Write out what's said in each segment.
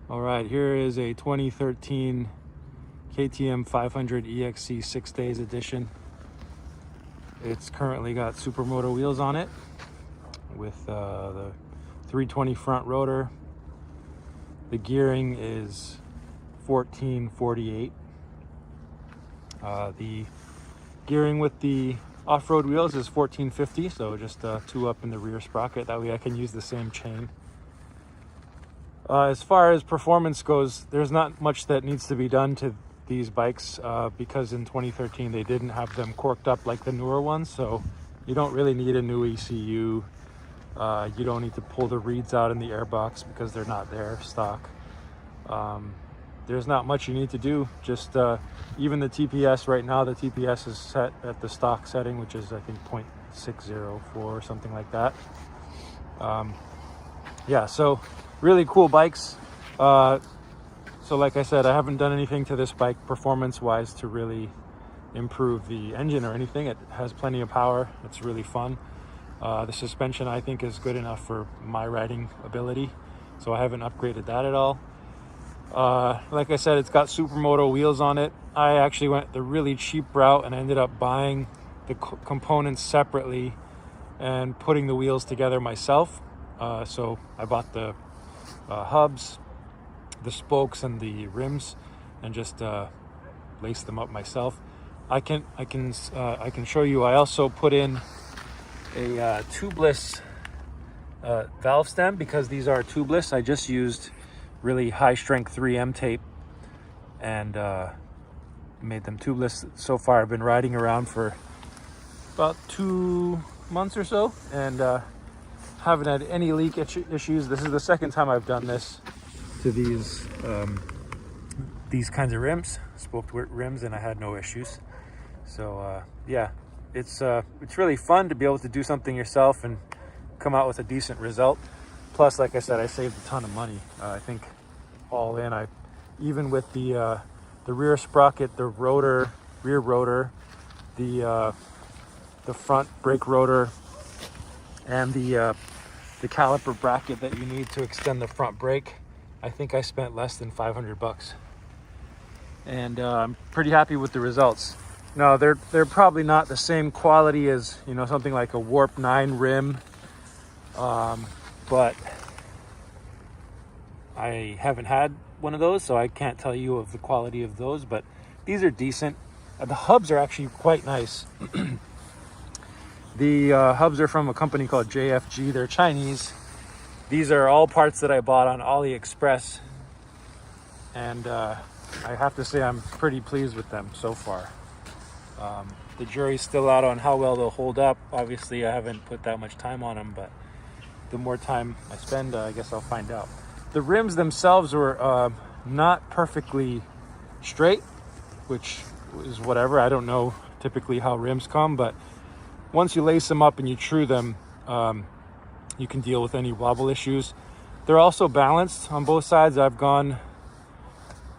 All right, here is a 2013 KTM 500 EXC 6 days edition. It's currently got Supermoto wheels on it with the 320 front rotor. The gearing is 1448. The gearing with the off-road wheels is 1450, so just 2 up in the rear sprocket. That way I can use the same chain. As far as performance goes, there's not much that needs to be done to these bikes because in 2013 they didn't have them corked up like the newer ones, so you don't really need a new ECU. You don't need to pull the reeds out in the airbox because they're not there stock. There's not much you need to do. Just even the TPS right now, the TPS is set at the stock setting, which is I think 0.604 or something like that. Yeah, so really cool bikes. So like I said, I haven't done anything to this bike performance wise to really improve the engine or anything. It has plenty of power. It's really fun. The suspension I think is good enough for my riding ability, so I haven't upgraded that at all. Like I said, it's got Supermoto wheels on it. I actually went the really cheap route and ended up buying the components separately and putting the wheels together myself. So I bought the hubs, the spokes, and the rims, and just laced them up myself. I can show you. I also put in a tubeless valve stem because these are tubeless. I just used really high strength 3M tape and made them tubeless. So far I've been riding around for about 2 months or so and haven't had any leak issues. This is the second time I've done this to these kinds of rims, spoked rims, and I had no issues. So yeah, it's really fun to be able to do something yourself and come out with a decent result. Plus, like I said, I saved a ton of money. I think all in, even with the rear sprocket, the rotor, rear rotor, the front brake rotor, and the caliper bracket that you need to extend the front brake, I think I spent less than $500, and I'm pretty happy with the results. Now they're probably not the same quality as something like a Warp 9 rim, but I haven't had one of those, so I can't tell you of the quality of those, but these are decent. The hubs are actually quite nice. The hubs are from a company called JFG. They're Chinese. These are all parts that I bought on Aliexpress, and I have to say I'm pretty pleased with them so far. The jury's still out on how well they'll hold up. Obviously, I haven't put that much time on them, but the more time I spend, I guess I'll find out. The rims themselves were not perfectly straight, which is whatever. I don't know typically how rims come, but once you lace them up and you true them, you can deal with any wobble issues. They're also balanced on both sides. I've gone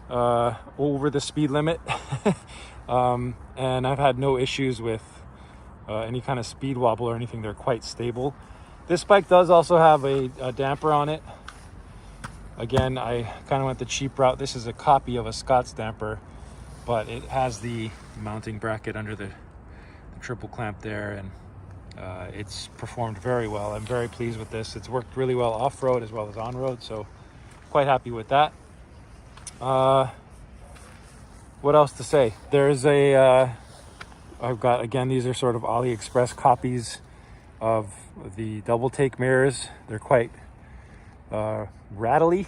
over the speed limit and I've had no issues with any kind of speed wobble or anything. They're quite stable. This bike does also have a damper on it. Again, I kind of went the cheap route. This is a copy of a Scott's damper, but it has the mounting bracket under the triple clamp there, and it's performed very well. I'm very pleased with this. It's worked really well off-road as well as on-road, so quite happy with that. What else to say? There's I've got, again, these are sort of Aliexpress copies of the double take mirrors. They're quite rattly,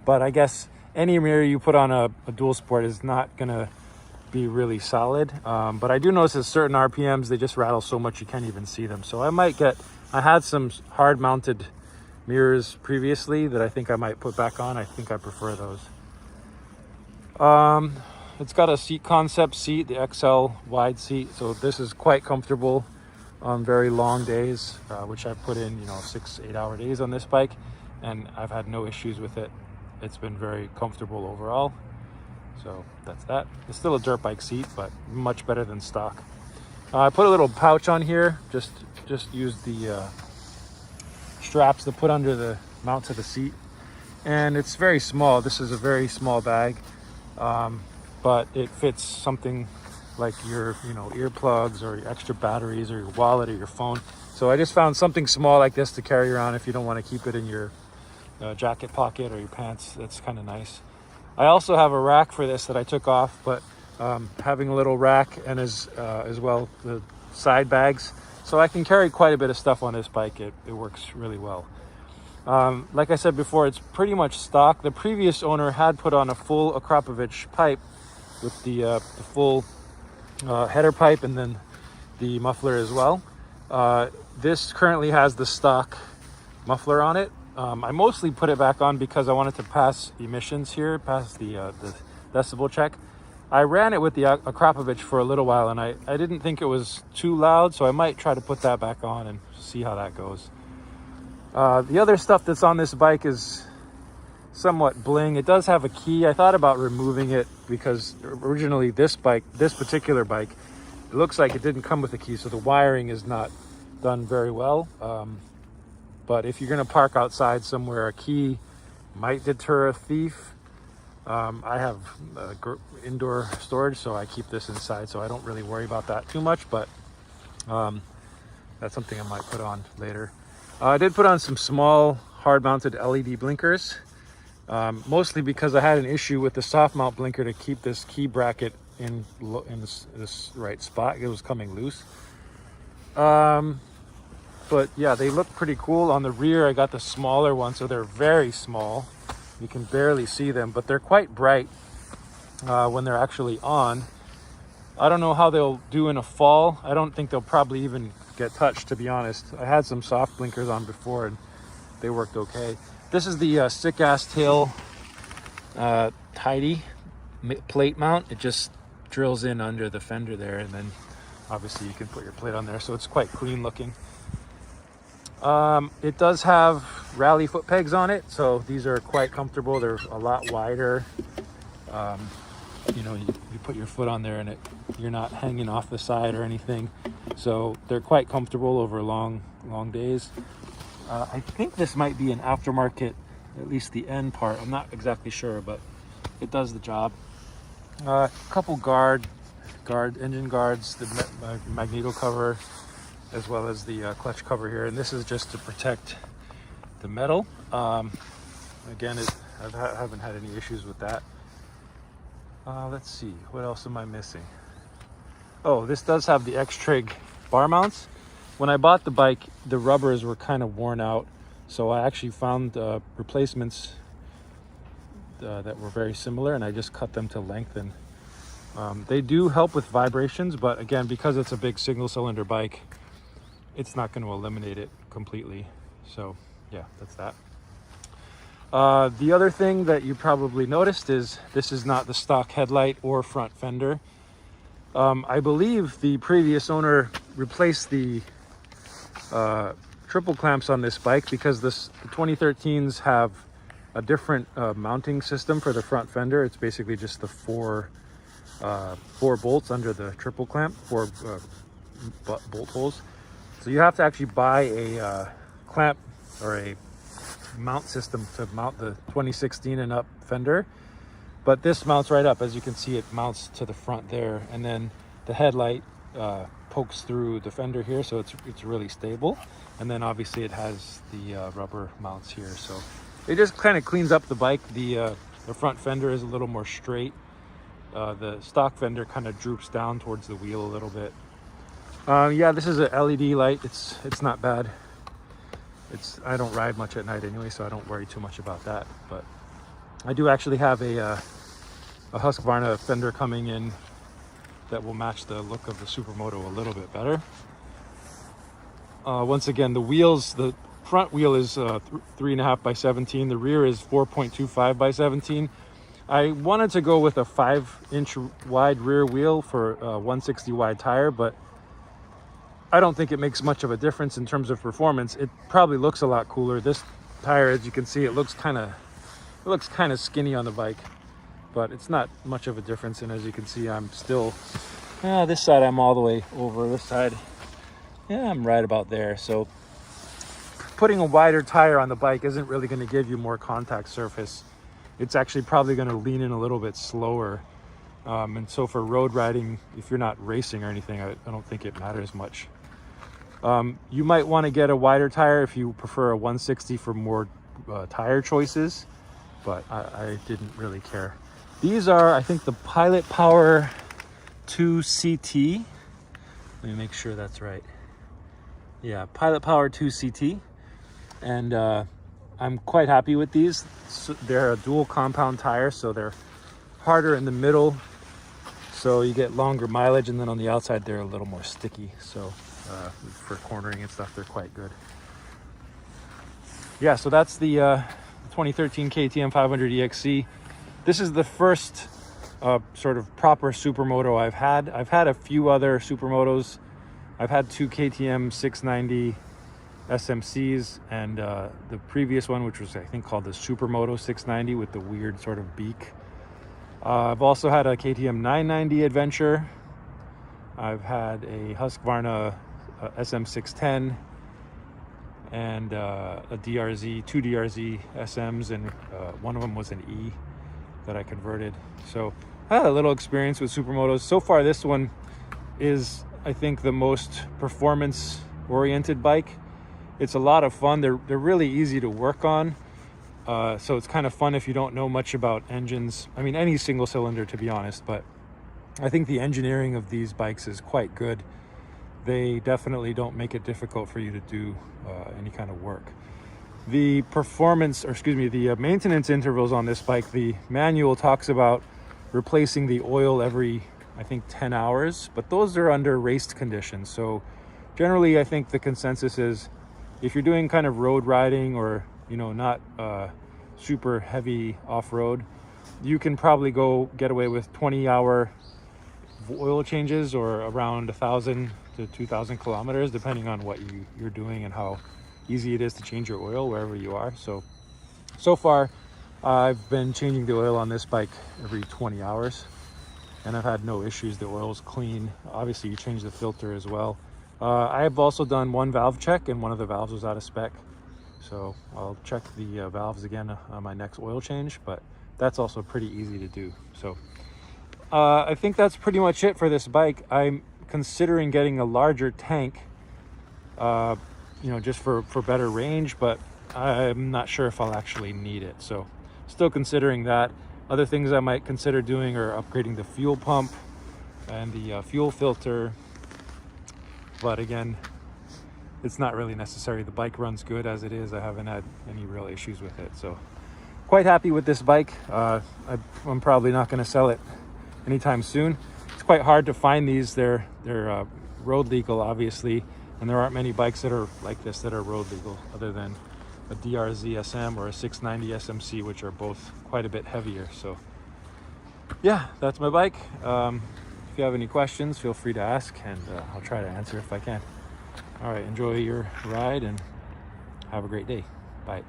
but I guess any mirror you put on a dual sport is not gonna be really solid. But I do notice at certain RPMs they just rattle so much you can't even see them. So I had some hard mounted mirrors previously that I think I might put back on. I think I prefer those. It's got a seat concept seat, the XL wide seat, so this is quite comfortable on very long days, which I've put in 6-8 hour days on this bike, and I've had no issues with it. It's been very comfortable overall. So that's that. It's still a dirt bike seat, but much better than stock. I put a little pouch on here, just used the straps to put under the mount to the seat, and it's very small. This is a very small bag, but it fits something like your, you know, earplugs or your extra batteries or your wallet or your phone. So I just found something small like this to carry around if you don't want to keep it in your jacket pocket or your pants. That's kind of nice. I also have a rack for this that I took off, but having a little rack and as well the side bags, so I can carry quite a bit of stuff on this bike. It works really well. Like I said before, it's pretty much stock. The previous owner had put on a full Akrapovic pipe with the full header pipe and then the muffler as well. This currently has the stock muffler on it. I mostly put it back on because I wanted to pass emissions here, pass the decibel check. I ran it with the Akrapovic for a little while, and I didn't think it was too loud, so I might try to put that back on and see how that goes. The other stuff that's on this bike is somewhat bling. It does have a key. I thought about removing it because originally this particular bike, it looks like it didn't come with a key, so the wiring is not done very well. But if you're going to park outside somewhere, a key might deter a thief. I have indoor storage, so I keep this inside, so I don't really worry about that too much, but that's something I might put on later. I did put on some small hard-mounted LED blinkers, mostly because I had an issue with the soft mount blinker to keep this key bracket in this right spot. It was coming loose. But yeah, they look pretty cool. On the rear, I got the smaller one, so they're very small. You can barely see them, but they're quite bright when they're actually on. I don't know how they'll do in a fall. I don't think they'll probably even get touched, to be honest. I had some soft blinkers on before and they worked okay. This is the Sicass tail tidy plate mount. It just drills in under the fender there, and then obviously you can put your plate on there, so it's quite clean looking. It does have rally foot pegs on it, so these are quite comfortable. They're a lot wider. You know, you put your foot on there and you're not hanging off the side or anything, so they're quite comfortable over long days. I think this might be an aftermarket, at least the end part. I'm not exactly sure, but it does the job. A couple engine guards, the magneto cover, as well as the clutch cover here, and this is just to protect the metal. Again, I haven't had any issues with that. Let's see, what else am I missing? Oh, this does have the X-Trigg bar mounts. When I bought the bike, the rubbers were kind of worn out, so I actually found replacements that were very similar, and I just cut them to length. And they do help with vibrations, but again, because it's a big single-cylinder bike, it's not going to eliminate it completely. So yeah, that's that. The other thing that you probably noticed is this is not the stock headlight or front fender. I believe the previous owner replaced the triple clamps on this bike because the 2013s have a different mounting system for the front fender. It's basically just the four bolts under the triple clamp, four bolt holes. So you have to actually buy a clamp or a mount system to mount the 2016 and up fender, but this mounts right up. As you can see, it mounts to the front there, and then the headlight pokes through the fender here, so it's really stable. And then obviously it has the rubber mounts here, so it just kind of cleans up the bike. The front fender is a little more straight. The stock fender kind of droops down towards the wheel a little bit. Yeah, this is a LED light. It's not bad. I don't ride much at night anyway, so I don't worry too much about that. But I do actually have a Husqvarna fender coming in that will match the look of the Supermoto a little bit better. Once again, the wheels, the front wheel is 3.5 by 17. The rear is 4.25 by 17. I wanted to go with a 5-inch wide rear wheel for a 160 wide tire, but I don't think it makes much of a difference in terms of performance. It probably looks a lot cooler. This tire, as you can see, it looks kind of skinny on the bike, but it's not much of a difference. And as you can see, I'm still this side I'm all the way over. This side, yeah, I'm right about there. So putting a wider tire on the bike isn't really going to give you more contact surface. It's actually probably going to lean in a little bit slower. And so for road riding, if you're not racing or anything, I don't think it matters much. You might want to get a wider tire if you prefer a 160 for more tire choices, but I didn't really care. These are, I think, the Pilot Power 2 CT. Let me make sure that's right. Yeah, Pilot Power 2 CT. And I'm quite happy with these. So they're a dual compound tire, so they're harder in the middle, so you get longer mileage, and then on the outside they're a little more sticky. So for cornering and stuff, they're quite good. Yeah, so that's the 2013 KTM 500 EXC. This is the first sort of proper Supermoto I've had. I've had a few other Supermotos. I've had 2 KTM 690 SMCs, and the previous one, which was I think called the Supermoto 690 with the weird sort of beak. I've also had a KTM 990 Adventure. I've had a Husqvarna SM610 and a DRZ, 2 DRZ SMs, and one of them was an E that I converted. So I had a little experience with Supermotos. So far, this one is, I think, the most performance-oriented bike. It's a lot of fun. They're really easy to work on. So it's kind of fun if you don't know much about engines. I mean, any single cylinder, to be honest, but I think the engineering of these bikes is quite good. They definitely don't make it difficult for you to do any kind of work. The performance, or excuse me, the maintenance intervals on this bike, the manual talks about replacing the oil every, I think, 10 hours, but those are under raced conditions. So generally, I think the consensus is if you're doing kind of road riding or, you know, not super heavy off-road, you can probably go get away with 20-hour oil changes, or around 1,000 to 2,000 kilometers, depending on what you're doing and how easy it is to change your oil wherever you are. So far, I've been changing the oil on this bike every 20 hours, and I've had no issues. The oil's clean. Obviously, you change the filter as well. I've also done one valve check, and one of the valves was out of spec. So I'll check the valves again on my next oil change, but that's also pretty easy to do. So I think that's pretty much it for this bike. I'm considering getting a larger tank, you know, just for better range, but I'm not sure if I'll actually need it. So still considering that. Other things I might consider doing are upgrading the fuel pump and the fuel filter. But again, it's not really necessary. The bike runs good as it is. I haven't had any real issues with it. So quite happy with this bike. I'm probably not going to sell it anytime soon. It's quite hard to find these. They're road legal, obviously, and there aren't many bikes that are like this that are road legal, other than a DRZ SM or a 690 SMC, which are both quite a bit heavier. So yeah, that's my bike. If you have any questions, feel free to ask, and I'll try to answer if I can. All right, enjoy your ride and have a great day. Bye.